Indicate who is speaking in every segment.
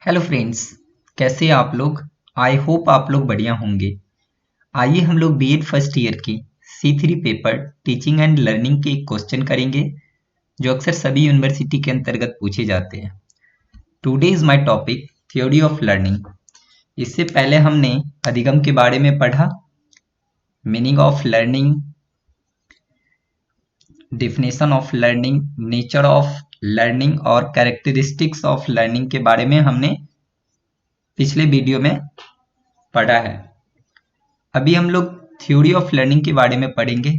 Speaker 1: Hello friends, कैसे हैं आप लोग। आई होप आप लोग बढ़िया होंगे। आइए हम लोग बीएड फर्स्ट ईयर की C3 paper teaching and learning के एक क्वेश्चन करेंगे जो अक्सर सभी यूनिवर्सिटी के अंतर्गत पूछे जाते हैं। Today is my topic theory of learning. इससे पहले हमने अधिगम के बारे में पढ़ा, meaning of learning, definition of learning, nature of learning और कैरेक्टरिस्टिक्स ऑफ लर्निंग के बारे में हमने पिछले वीडियो में पढ़ा है। अभी हम लोग थ्योरी ऑफ लर्निंग के बारे में पढ़ेंगे।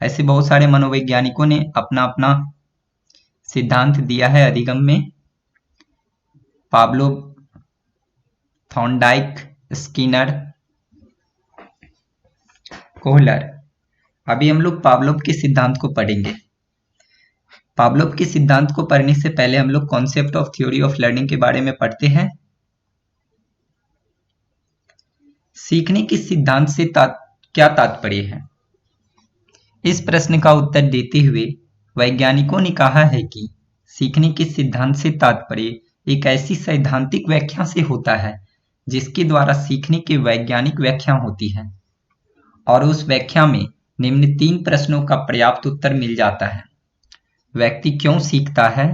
Speaker 1: ऐसे बहुत सारे मनोवैज्ञानिकों ने अपना अपना सिद्धांत दिया है अधिगम में। पाब्लोव, थॉर्नडाइक, स्किनर, कोहलर। अभी हम लोग पाब्लोव के सिद्धांत को पढ़ेंगे। पाब्लोव के सिद्धांत को पढ़ने से पहले हम लोग concept of theory of learning के बारे में पढ़ते हैं। सीखने के सिद्धांत से क्या तात्पर्य है? इस प्रश्न का उत्तर देते हुए वैज्ञानिकों ने कहा है कि सीखने के सिद्धांत से तात्पर्य एक ऐसी सैद्धांतिक व्याख्या से होता है जिसके द्वारा सीखने की वैज्ञानिक व्याख्या होती है और उस व्याख्या में निम्न 3 प्रश्नों का पर्याप्त उत्तर मिल जाता है। व्यक्ति क्यों सीखता है,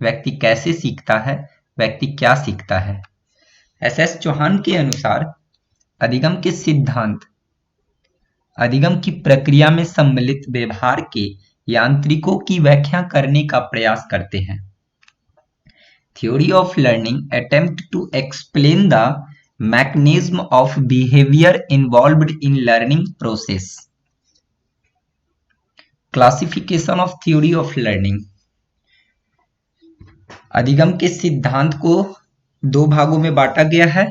Speaker 1: व्यक्ति कैसे सीखता है, व्यक्ति क्या सीखता है। एस चौहान के अनुसार अधिगम के सिद्धांत अधिगम की प्रक्रिया में सम्मिलित व्यवहार के यांत्रिकों की व्याख्या करने का प्रयास करते हैं। Theory of learning attempt to explain the mechanism of behavior involved in learning process. Classification of theory of learning. अधिगम के सिद्धांत को 2 भागों में बांटा गया है,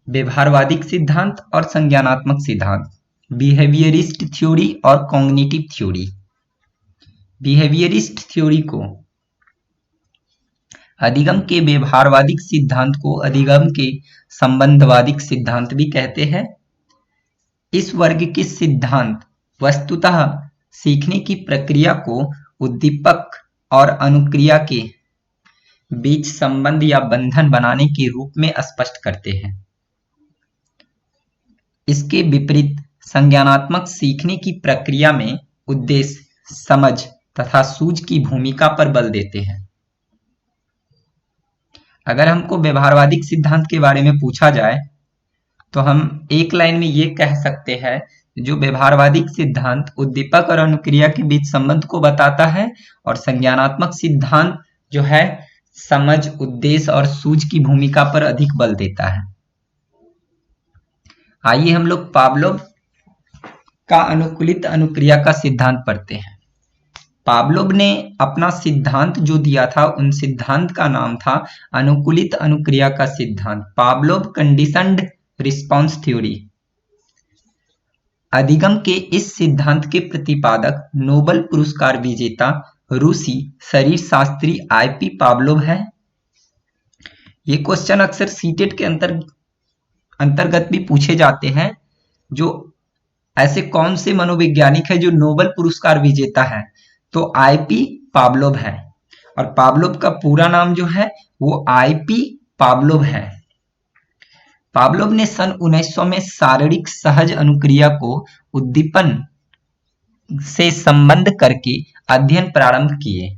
Speaker 1: व्यवहारवादिक सिद्धांत और संज्ञानात्मक सिद्धांत, बिहेवियरिस्ट थ्योरी और कॉग्निटिव थ्योरी। बिहेवियरिस्ट थ्योरी को अधिगम के व्यवहारवादिक सिद्धांत को अधिगम के संबंधवादिक सिद्धांत भी कहते हैं। इस वर्ग के सिद्धांत वस्तुतः सीखने की प्रक्रिया को उद्दीपक और अनुक्रिया के बीच संबंध या बंधन बनाने के रूप में स्पष्ट करते हैं। इसके विपरीत संज्ञानात्मक सीखने की प्रक्रिया में उद्देश्य, समझ तथा सूझ की भूमिका पर बल देते हैं। अगर हमको व्यवहारवादिक सिद्धांत के बारे में पूछा जाए तो हम एक लाइन में ये कह सकते हैं, जो व्यवहारवादिक सिद्धांत उद्दीपक और अनुक्रिया के बीच संबंध को बताता है और संज्ञानात्मक सिद्धांत जो है समझ, उद्देश्य और सूझ की भूमिका पर अधिक बल देता है। आइए हम लोग पाब्लोव का अनुकूलित अनुक्रिया का सिद्धांत पढ़ते हैं। पाब्लोव ने अपना सिद्धांत जो दिया था, उन सिद्धांत का नाम था अनुकूलित अनुक्रिया का सिद्धांत, पाब्लोव कंडीशनड रिस्पॉन्स थ्योरी। अधिगम के इस सिद्धांत के प्रतिपादक नोबेल पुरस्कार विजेता रूसी शरीर शास्त्री IP पाब्लोव है। ये क्वेश्चन अक्सर सीटेट के अंतर्गत भी पूछे जाते हैं, जो ऐसे कौन से मनोवैज्ञानिक है जो नोबेल पुरस्कार विजेता है, तो IP पाब्लोव है और पाब्लोव का पूरा नाम जो है वो IP पाब्लोव है। पाब्लोव ने सन 1900 में शारीरिक सहज अनुक्रिया को उद्दीपन से संबंध करके अध्ययन प्रारंभ किए।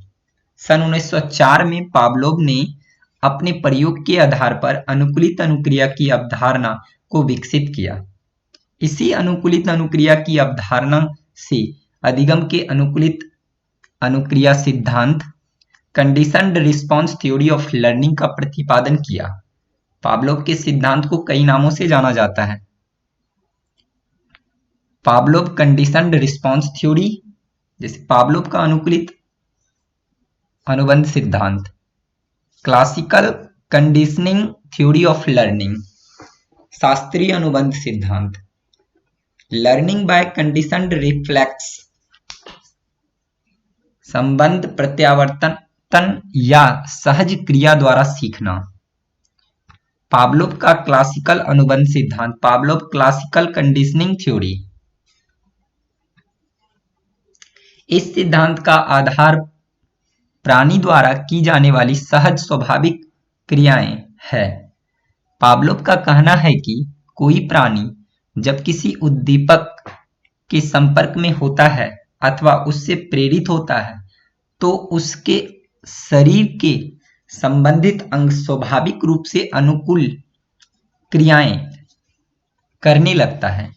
Speaker 1: सन 1904 में पाब्लोव ने अपने प्रयोग के आधार पर अनुकूलित अनुक्रिया की अवधारणा को विकसित किया। इसी अनुकूलित अनुक्रिया की अवधारणा से अधिगम के अनुकूलित अनुक्रिया सिद्धांत conditioned response theory of learning का प्रतिपादन किया। पाब्लोव के सिद्धांत को कई नामों से जाना जाता है। पाब्लोव कंडीशनड रिस्पॉन्स थ्योरी, जैसे पाब्लोव का अनुकूलित अनुबंध सिद्धांत, classical conditioning theory of learning, शास्त्रीय अनुबंध सिद्धांत, लर्निंग बाय कंडीशनड रिफ्लेक्स, संबंध प्रत्यावर्तन या सहज क्रिया द्वारा सीखना। पाब्लोव का क्लासिकल अनुबंध सिद्धांत, पाब्लोव क्लासिकल कंडीशनिंग थ्योरी। इस सिद्धांत का आधार प्राणी द्वारा की जाने वाली सहज स्वाभाविक क्रियाएं है। पावलोव का कहना है कि कोई प्राणी जब किसी उद्दीपक के संपर्क में होता है अथवा उससे प्रेरित होता है तो उसके शरीर के संबंधित अंग स्वाभाविक रूप से अनुकूल क्रियाएं करने लगता है।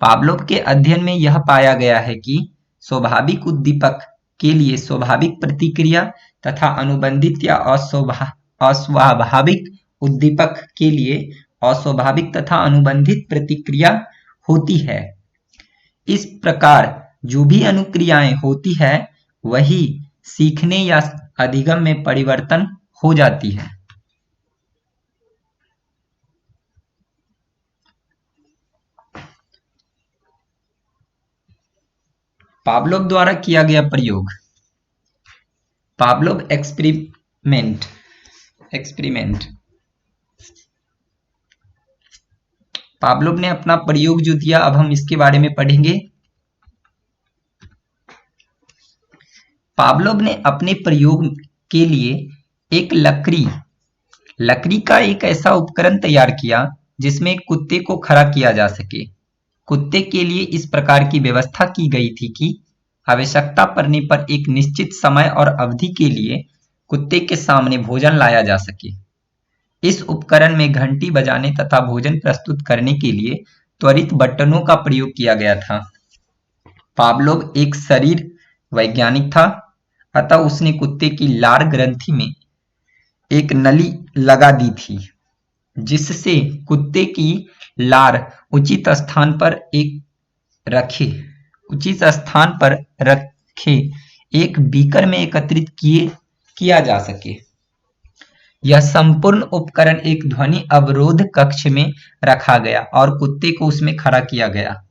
Speaker 1: पावलोव के अध्ययन में यह पाया गया है कि स्वाभाविक उद्दीपक के लिए स्वाभाविक प्रतिक्रिया तथा अनुबंधित या अस्वाभाविक उद्दीपक के लिए अस्वाभाविक तथा अनुबंधित प्रतिक्रिया होती है। इस प्रकार जो भी अनुक्रियाएं होती है वही सीखने या अधिगम में परिवर्तन हो जाती है। पावलोव द्वारा किया गया प्रयोग, पावलोव एक्सपेरिमेंट। पावलोव ने अपना प्रयोग जो दिया, अब हम इसके बारे में पढ़ेंगे। पावलोव ने अपने प्रयोग के लिए एक लकड़ी का एक ऐसा उपकरण तैयार किया जिसमें कुत्ते को खड़ा किया जा सके। कुत्ते के लिए इस प्रकार की व्यवस्था की गई थी कि आवश्यकता पड़ने पर एक निश्चित समय और अवधि के लिए कुत्ते के सामने भोजन लाया जा सके। इस उपकरण में घंटी बजाने तथा भोजन प्रस्तुत करने के लिए त्वरित बटनों का प्रयोग किया गया था। पावलोव एक शरीर वैज्ञानिक था, अतः उसने कुत्ते की लार ग्रंथि में एक नली लगा दी थी जिससे कुत्ते की लार उचित स्थान पर रखे एक बीकर में एकत्रित किया जा सके। यह संपूर्ण उपकरण एक ध्वनि अवरोध कक्ष में रखा गया और कुत्ते को उसमें खड़ा किया गया।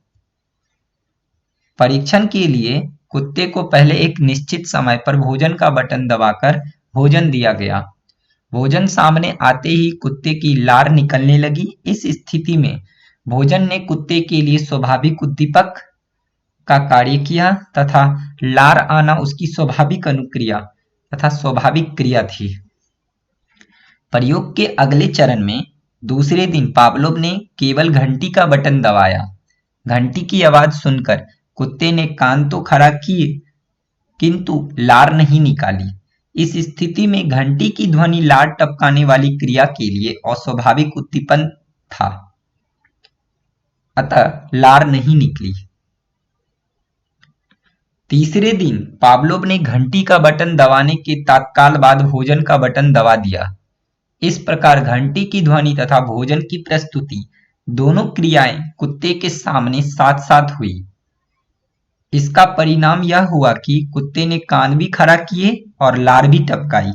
Speaker 1: परीक्षण के लिए कुत्ते को पहले एक निश्चित समय पर भोजन का बटन दबाकर भोजन दिया गया। भोजन सामने आते ही कुत्ते की लार निकलने लगी। इस स्थिति में भोजन ने कुत्ते के लिए स्वाभाविक उद्दीपक का कार्य किया तथा लार आना उसकी स्वाभाविक अनुक्रिया तथा स्वाभाविक क्रिया थी। प्रयोग के अगले चरण में दूसरे दिन पावलोव ने केवल घंटी का बटन दबाया। घंटी की आवाज सुनकर कुत्ते ने कान तो खड़ा किए किंतु लार नहीं निकाली। इस स्थिति में घंटी की ध्वनि लार टपकाने वाली क्रिया के लिए अस्वाभाविक उद्दीपन था, अतः लार नहीं निकली। तीसरे दिन पावलोव ने घंटी का बटन दबाने के तत्काल बाद भोजन का बटन दबा दिया। इस प्रकार घंटी की ध्वनि तथा भोजन की प्रस्तुति दोनों क्रियाएं कुत्ते के सामने साथ साथ हुई। इसका परिणाम यह हुआ कि कुत्ते ने कान भी खड़ा किए और लार भी टपकाई।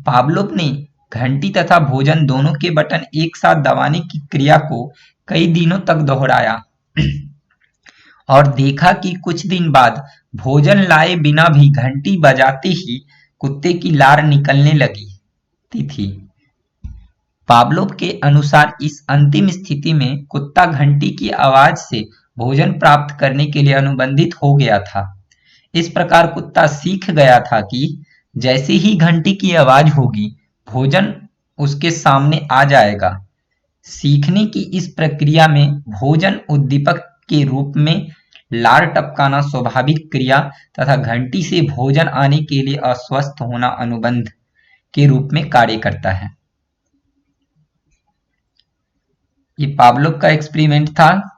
Speaker 1: पावलोव ने घंटी तथा भोजन दोनों के बटन एक साथ दबाने की क्रिया को कई दिनों तक दोहराया और देखा कि कुछ दिन बाद भोजन लाए बिना भी घंटी बजाते ही कुत्ते की लार निकलने लगी थी। पावलोव के अनुसार इस अंतिम स्थिति में कुत्ता घंटी की आवाज से भोजन प्राप्त करने के लिए अनुबंधित हो गया था। इस प्रकार कुत्ता सीख गया था कि जैसे ही घंटी की आवाज होगी भोजन उसके सामने आ जाएगा। सीखने की इस प्रक्रिया में भोजन उद्दीपक के रूप में लार टपकाना स्वाभाविक क्रिया तथा घंटी से भोजन आने के लिए अस्वस्थ होना अनुबंध के रूप में कार्य करता है। ये पावलोव का एक्सपेरिमेंट था।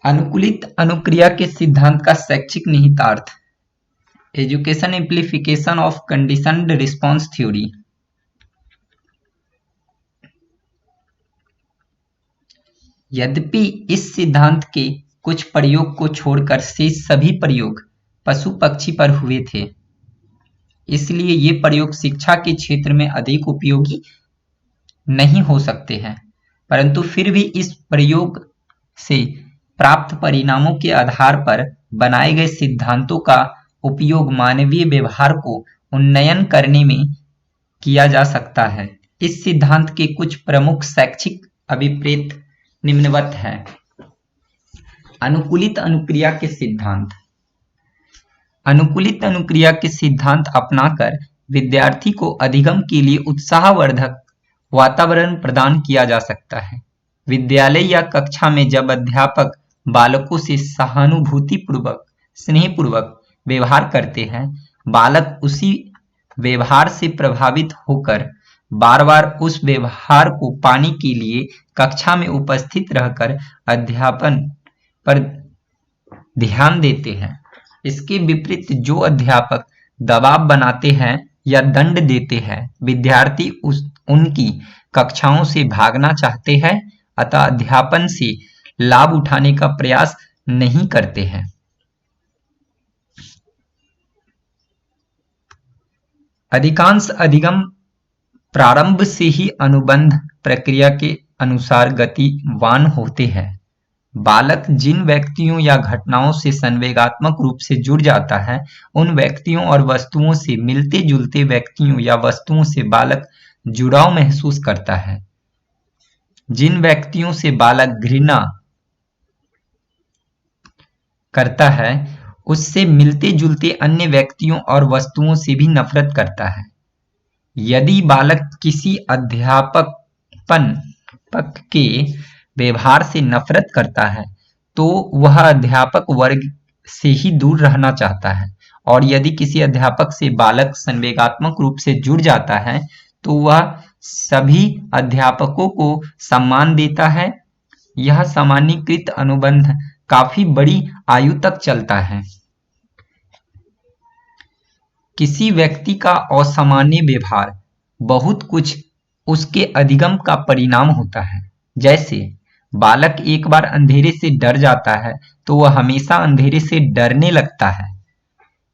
Speaker 1: अनुकूलित अनुक्रिया के सिद्धांत का शैक्षिक निहितार्थ, education amplification of conditioned response theory. यद्यपि इस सिद्धांत के कुछ प्रयोग को छोड़कर शेष सभी प्रयोग पशु पक्षी पर हुए थे, इसलिए ये प्रयोग शिक्षा के क्षेत्र में अधिक उपयोगी नहीं हो सकते हैं, परंतु फिर भी इस प्रयोग से प्राप्त परिणामों के आधार पर बनाए गए सिद्धांतों का उपयोग मानवीय व्यवहार को उन्नयन करने में किया जा सकता है। इस सिद्धांत के कुछ प्रमुख शैक्षिक अभिप्रेत निम्नवत हैं। अनुकूलित अनुक्रिया के सिद्धांत। अनुकूलित अनुक्रिया के सिद्धांत अपनाकर विद्यार्थी को अधिगम के लिए उत्साहवर्धक वातावरण प्रदान किया जा सकता है। विद्यालय या कक्षा में जब अध्यापक बालकों से सहानुभूतिपूर्वक, स्नेहपूर्वक व्यवहार करते हैं, बालक उसी व्यवहार से प्रभावित होकर बार बार उस व्यवहार को पाने के लिए कक्षा में उपस्थित रहकर अध्यापन पर ध्यान देते हैं। इसके विपरीत जो अध्यापक दबाव बनाते हैं या दंड देते हैं, विद्यार्थी उनकी कक्षाओं से भागना चाहते हैं अतः अध्यापन से लाभ उठाने का प्रयास नहीं करते हैं। अधिकांश अधिगम प्रारंभ से ही अनुबंध प्रक्रिया के अनुसार गतिवान होते हैं। बालक जिन व्यक्तियों या घटनाओं से संवेगात्मक रूप से जुड़ जाता है, उन व्यक्तियों और वस्तुओं से मिलते जुलते व्यक्तियों या वस्तुओं से बालक जुड़ाव महसूस करता है। जिन व्यक्तियों से बालक घृणा करता है, उससे मिलते जुलते अन्य व्यक्तियों और वस्तुओं से भी नफरत करता है। यदि बालक किसी अध्यापक के व्यवहार से नफरत करता है, तो वह अध्यापक वर्ग से ही दूर रहना चाहता है, और यदि किसी अध्यापक से बालक संवेगात्मक रूप से जुड़ जाता है, तो वह सभी अध्यापकों को सम्मान देता है। यह सामान्यीकृत अनुबंध काफी बड़ी आयु तक चलता है। किसी व्यक्ति का असामान्य व्यवहार बहुत कुछ उसके अधिगम का परिणाम होता है। जैसे बालक एक बार अंधेरे से डर जाता है तो वह हमेशा अंधेरे से डरने लगता है।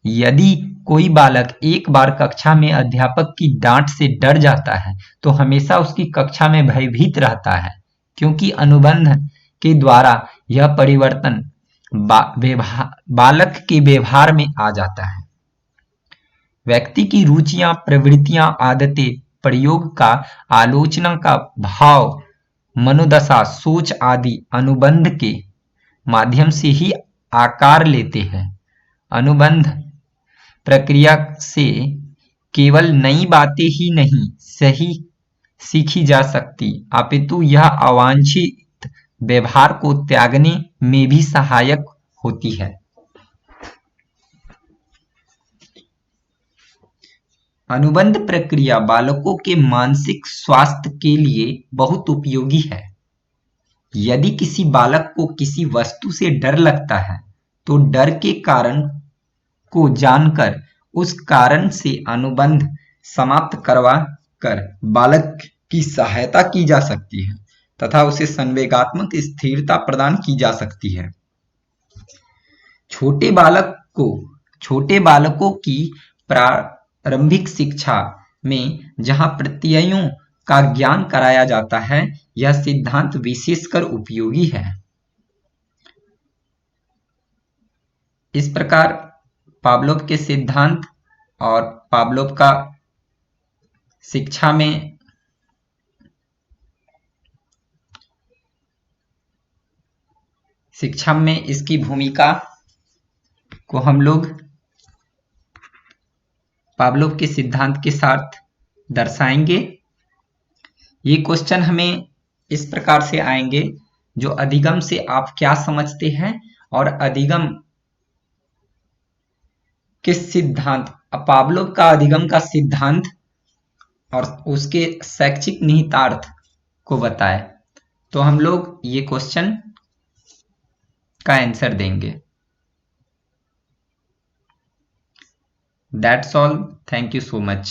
Speaker 1: यदि कोई बालक एक बार कक्षा में अध्यापक की डांट से डर जाता है तो हमेशा उसकी कक्षा में भयभीत रहता है, क्योंकि अनुबंध के द्वारा यह परिवर्तन बालक के व्यवहार में आ जाता है। व्यक्ति की रुचियां, प्रवृत्तियां, आदतें, प्रयोग का, आलोचना का भाव, मनोदशा, सोच आदि अनुबंध के माध्यम से ही आकार लेते हैं। अनुबंध प्रक्रिया से केवल नई बातें ही नहीं सही सीखी जा सकती, अपितु यह अवांछित व्यवहार को त्यागने में भी सहायक होती है। अनुबंध प्रक्रिया बालकों के मानसिक स्वास्थ्य के लिए बहुत उपयोगी है। यदि किसी बालक को किसी वस्तु से डर लगता है, तो डर के कारण को जानकर उस कारण से अनुबंध समाप्त करवा कर बालक की सहायता की जा सकती है तथा उसे संवेगात्मक स्थिरता प्रदान की जा सकती है। छोटे बालकों की प्रारंभिक शिक्षा में जहां प्रत्ययों का ज्ञान कराया जाता है, यह सिद्धांत विशेषकर उपयोगी है। इस प्रकार पावलोव के सिद्धांत और पावलोव का शिक्षा में इसकी भूमिका को हम लोग पावलोव के सिद्धांत के साथ दर्शाएंगे। ये क्वेश्चन हमें इस प्रकार से आएंगे, जो अधिगम से आप क्या समझते हैं और अधिगम के सिद्धांत, पावलोव का अधिगम का सिद्धांत और उसके शैक्षिक निहितार्थ को बताएं। तो हम लोग ये क्वेश्चन का आंसर देंगे। That's all. Thank you so much.